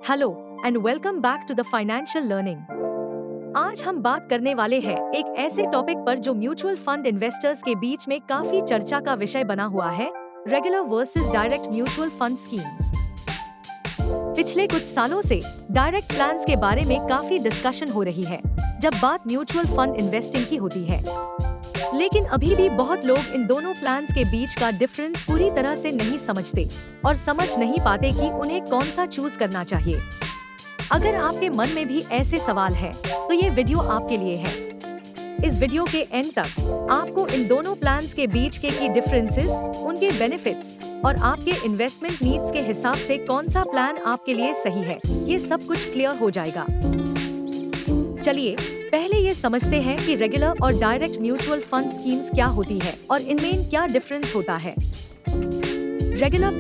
Hello and welcome back to the financial learning. आज हम बात करने वाले हैं एक ऐसे टॉपिक पर जो म्यूचुअल फंड इन्वेस्टर्स के बीच में काफी चर्चा का विषय बना हुआ है, regular versus direct mutual fund schemes. पिछले कुछ सालों से डायरेक्ट प्लान्स के बारे में काफी डिस्कशन हो रही है जब बात म्यूचुअल फंड इन्वेस्टिंग की होती है, लेकिन अभी भी बहुत लोग इन दोनों प्लान्स के बीच का डिफरेंस पूरी तरह से नहीं समझते और समझ नहीं पाते कि उन्हें कौन सा चूज करना चाहिए। अगर आपके मन में भी ऐसे सवाल है तो ये वीडियो आपके लिए है। इस वीडियो के एंड तक आपको इन दोनों प्लान्स के बीच के की डिफरेंसेस, उनके बेनिफिट्स और आपके इन्वेस्टमेंट नीड्स के हिसाब से कौन सा प्लान आपके लिए सही है, ये सब कुछ क्लियर हो जाएगा। चलिए पहले ये समझते हैं कि रेगुलर और डायरेक्ट म्यूचुअल फंड स्कीम्स क्या होती है और इनमें क्या डिफरेंस होता है। रेगुलर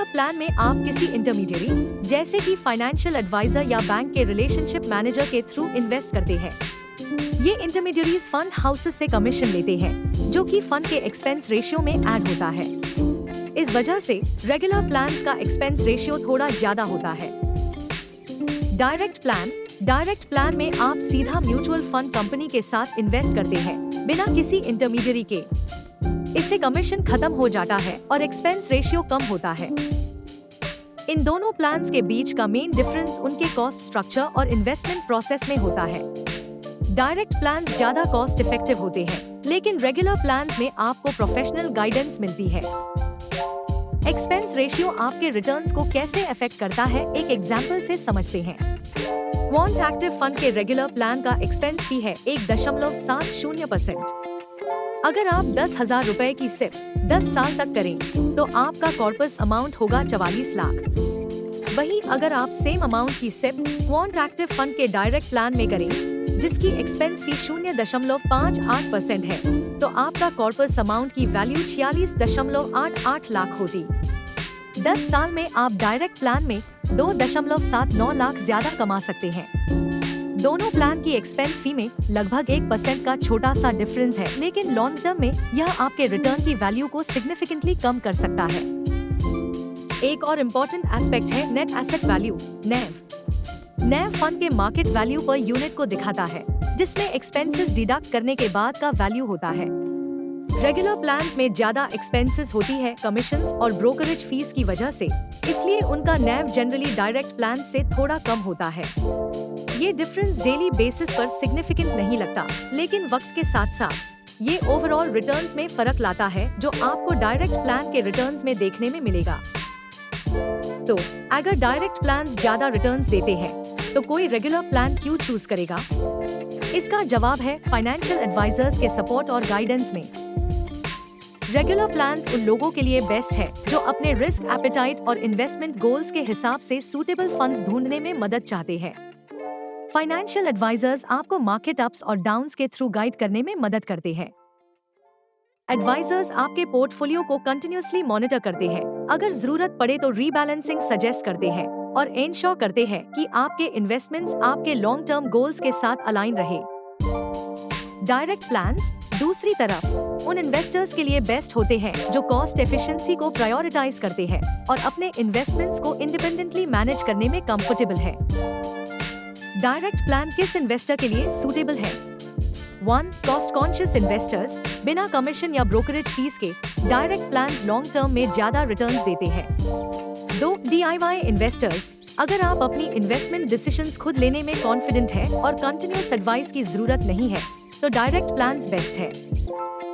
प्लान में आप किसी इंटरमीडियरी जैसे कि फाइनेंशियल एडवाइजर या बैंक के रिलेशनशिप मैनेजर के थ्रू इन्वेस्ट करते हैं। ये इंटरमीडियरीज फंड हाउसेस से कमीशन लेते हैं जो कि फंड के एक्सपेंस रेशियो में ऐड होता है। इस वजह से रेगुलर प्लान्स का एक्सपेंस रेशियो थोड़ा ज्यादा होता है। डायरेक्ट प्लान में आप सीधा म्यूचुअल फंड कंपनी के साथ इन्वेस्ट करते हैं बिना किसी इंटरमीडियरी के। इससे कमीशन खत्म हो जाता है और एक्सपेंस रेशियो कम होता है। इन दोनों प्लान्स के बीच का मेन डिफरेंस उनके कॉस्ट स्ट्रक्चर और इन्वेस्टमेंट प्रोसेस में होता है। डायरेक्ट प्लान्स ज्यादा कॉस्ट इफेक्टिव होते हैं, लेकिन रेगुलर प्लान्स में आपको प्रोफेशनल गाइडेंस मिलती है। एक्सपेंस रेशियो आपके रिटर्न्स को कैसे अफेक्ट करता है, एक एग्जाम्पल से समझते हैं। क्वांट एक्टिव फंड के रेगुलर प्लान का एक्सपेंस फी है 1.70%। अगर आप 10,000 रुपए की सिप 10 साल तक करें तो आपका कॉर्पस अमाउंट होगा 44 लाख। वहीं अगर आप सेम अमाउंट की सिप क्वांट एक्टिव फंड के डायरेक्ट प्लान में करें जिसकी एक्सपेंस फी 0.58% है तो आपका कॉर्पस अमाउंट की वैल्यू 46.88 लाख होती। 10 साल में आप डायरेक्ट प्लान में 2.79 लाख ज्यादा कमा सकते हैं। दोनों प्लान की एक्सपेंस फी में लगभग 1% का छोटा सा डिफरेंस है, लेकिन लॉन्ग टर्म में यह आपके रिटर्न की वैल्यू को सिग्निफिकेंटली कम कर सकता है। एक और इम्पोर्टेंट एस्पेक्ट है नेट एसेट वैल्यू, नेव। नेव फंड के मार्केट वैल्यू पर यूनिट को दिखाता है जिसमें एक्सपेंसेस डिडक्ट करने के बाद का वैल्यू होता है। रेगुलर प्लान्स में ज्यादा एक्सपेंसेस होती है कमीशंस और ब्रोकरेज फीस की वजह से, इसलिए उनका नेव जनरली डायरेक्ट प्लान से थोड़ा कम होता है। ये डिफरेंस डेली बेसिस पर सिग्निफिकेंट नहीं लगता, लेकिन वक्त के साथ साथ ये ओवरऑल रिटर्न्स में फर्क लाता है जो आपको डायरेक्ट प्लान के रिटर्न्स में देखने में मिलेगा। तो अगर डायरेक्ट प्लान्स ज्यादा रिटर्न्स देते हैं तो कोई रेगुलर प्लान क्यों चूज करेगा? इसका जवाब है फाइनेंशियल एडवाइजर्स के सपोर्ट और गाइडेंस में। रेगुलर प्लान्स उन लोगों के लिए बेस्ट है जो अपने रिस्क एपेटाइट और इन्वेस्टमेंट गोल्स के हिसाब से सूटेबल फंड्स ढूंढने में मदद चाहते हैं। फाइनेंशियल एडवाइजर्स आपको मार्केट अप्स और डाउन्स के थ्रू गाइड करने में मदद करते हैं। एडवाइजर्स आपके पोर्टफोलियो को कंटिन्यूअसली मॉनिटर करते हैं, अगर जरूरत पड़े तो रीबैलेंसिंग सजेस्ट करते हैं और इंश्योर करते हैं कि आपके इन्वेस्टमेंट्स आपके लॉन्ग टर्म गोल्स के साथ अलाइन रहे। डायरेक्ट प्लान्स दूसरी तरफ उन इन्वेस्टर्स के लिए बेस्ट होते हैं जो कॉस्ट एफिशिएंसी को प्रायोरिटाइज करते हैं और अपने इन्वेस्टमेंट्स को इंडिपेंडेंटली मैनेज करने में कंफर्टेबल है। डायरेक्ट प्लान किस इन्वेस्टर के लिए सूटेबल है? 1. कॉस्ट कॉन्शियस इन्वेस्टर्स, बिना कमीशन या ब्रोकरेज फीस के डायरेक्ट प्लान्स लॉन्ग टर्म में ज्यादा रिटर्न्स देते हैं। 2. DIY इन्वेस्टर्स, अगर आप अपनी इन्वेस्टमेंट डिसीजंस खुद लेने में कॉन्फिडेंट है और कंटिन्यूअस एडवाइस की जरूरत नहीं है तो डायरेक्ट प्लान्स बेस्ट है।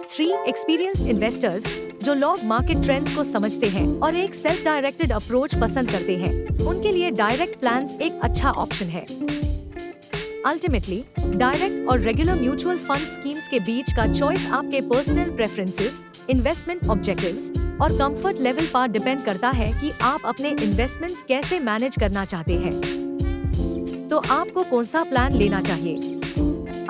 3. एक्सपीरियंस्ड इन्वेस्टर्स, जो लोग मार्केट ट्रेंड्स को समझते हैं और एक सेल्फ डायरेक्टेड अप्रोच पसंद करते हैं, उनके लिए डायरेक्ट प्लान्स एक अच्छा ऑप्शन है। अल्टीमेटली डायरेक्ट और रेगुलर म्यूचुअल फंड स्कीम्स के बीच का चॉइस आपके पर्सनल प्रेफरेंसेस, इन्वेस्टमेंट ऑब्जेक्टिव्स और कंफर्ट लेवल पर डिपेंड करता है कि आप अपने इन्वेस्टमेंट्स कैसे मैनेज करना चाहते हैं। तो आपको कौन सा प्लान लेना चाहिए?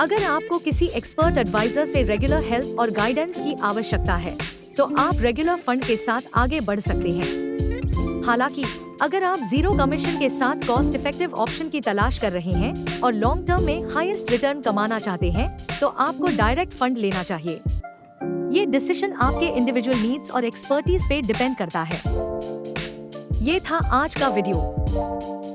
अगर आपको किसी एक्सपर्ट एडवाइजर से रेगुलर हेल्प और गाइडेंस की आवश्यकता है तो आप रेगुलर फंड के साथ आगे बढ़ सकते हैं। हालांकि अगर आप जीरो कमीशन के साथ कॉस्ट इफेक्टिव ऑप्शन की तलाश कर रहे हैं और लॉन्ग टर्म में हाईएस्ट रिटर्न कमाना चाहते हैं तो आपको डायरेक्ट फंड लेना चाहिए। ये डिसीजन आपके इंडिविजुअल नीड्स और एक्सपर्टीज पे डिपेंड करता है। ये था आज का वीडियो।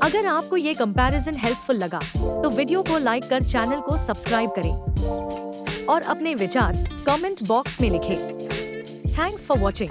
अगर आपको ये कंपैरिजन हेल्पफुल लगा तो वीडियो को लाइक कर चैनल को सब्सक्राइब करें और अपने विचार कमेंट बॉक्स में लिखें। Thanks for watching.